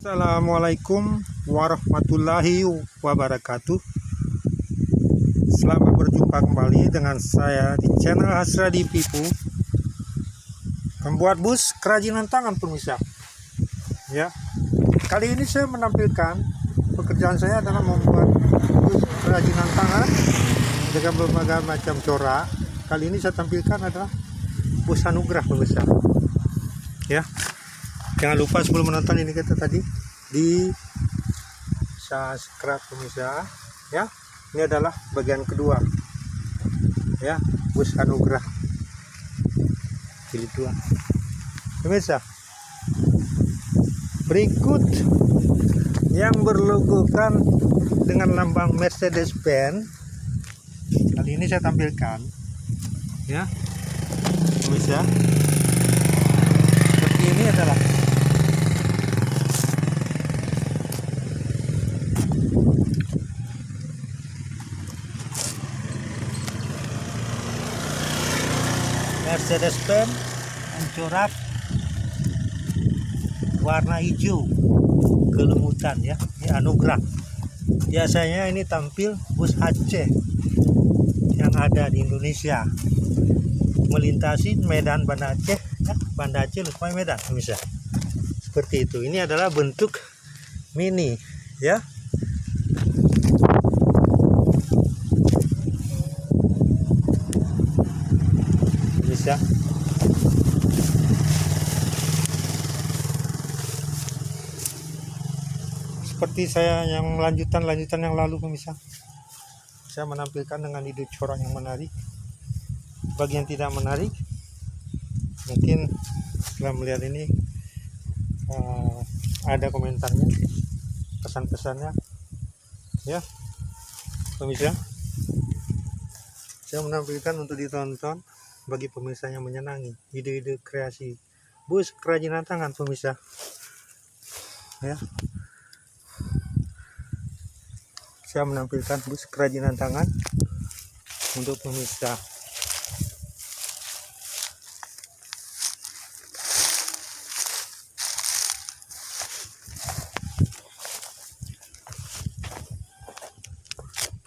Assalamualaikum warahmatullahi wabarakatuh. Selamat berjumpa kembali dengan saya di channel Hasradi Pipu, pembuat bus kerajinan tangan pemirsa. Ya, kali ini saya menampilkan pekerjaan saya adalah membuat bus kerajinan tangan dengan berbagai macam corak. Kali ini saya tampilkan adalah bus anugerah pemirsa. Ya, jangan lupa sebelum menonton ini kita tadi di subscribe pemirsa. Ya, ini adalah bagian kedua. Ya, bus anugerah jilid 2 pemirsa. Berikut yang berlogokan dengan lambang Mercedes-Benz. Kali ini saya tampilkan, ya pemirsa. Seperti ini adalah Mercedes-Benz mencorak warna hijau kelemutan, ya, ini anugerah. Biasanya ini tampil bus Aceh yang ada di Indonesia melintasi Medan Banda Aceh, ya, Banda Aceh Lusmai Medan pemirsa. Seperti itu. Ini adalah bentuk mini, ya. Bisa seperti saya yang lanjutan yang lalu pemirsa, saya menampilkan dengan ide corak yang menarik. Bagi yang tidak menarik, mungkin setelah melihat ini ada komentarnya, pesan-pesannya, ya pemirsa. Saya menampilkan untuk ditonton bagi pemirsa yang menyenangi ide-ide kreasi bus kerajinan tangan pemirsa, ya. Saya menampilkan bus kerajinan tangan untuk pemirsa.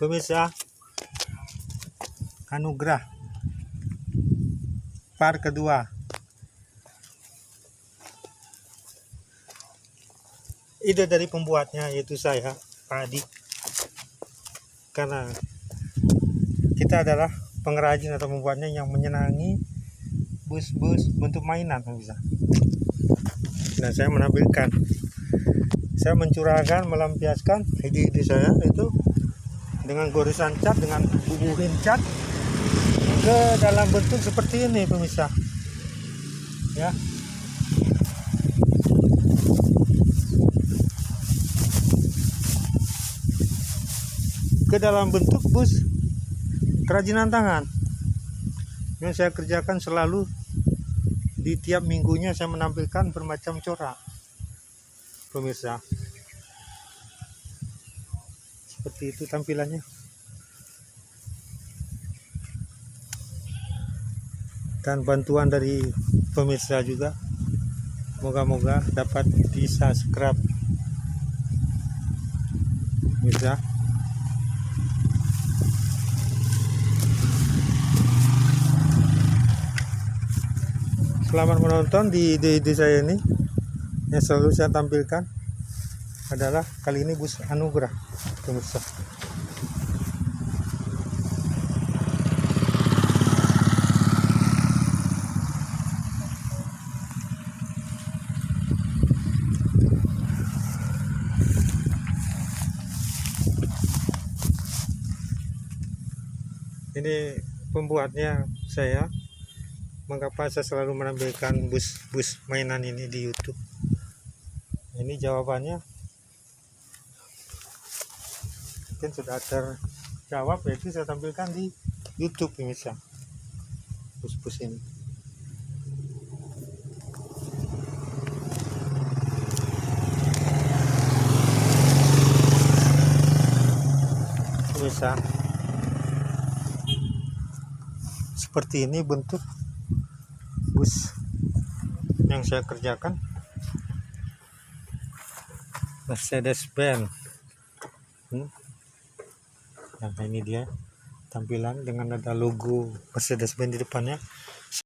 Pemirsa, anugerah part kedua. Ide dari pembuatnya yaitu saya, Pak Adi. Karena kita adalah pengrajin atau pembuatnya yang menyenangi bus-bus bentuk mainan pemirsa. Dan saya menampilkan, saya mencurahkan, melampiaskan ide-ide saya itu dengan gorisan cat, dengan bubuhin cat ke dalam bentuk seperti ini pemirsa, ya. Ke dalam bentuk bus kerajinan tangan yang saya kerjakan selalu. Di tiap minggunya saya menampilkan bermacam corak pemirsa. Seperti itu tampilannya. Dan bantuan dari pemirsa juga, moga-moga dapat di subscribe pemirsa. Selamat menonton di ide-ide saya ini. Yang selalu saya tampilkan adalah kali ini bus anugerah pemirsa. Ini pembuatnya saya. Mengapa saya selalu menampilkan bus-bus mainan ini di YouTube? Ini jawabannya mungkin sudah terjawab, yaitu saya tampilkan di YouTube pemirsa, bus-bus ini. Pemirsa, seperti ini bentuk bus yang saya kerjakan. Mercedes-Benz. Nah ini dia tampilan dengan ada logo Mercedes-Benz di depannya.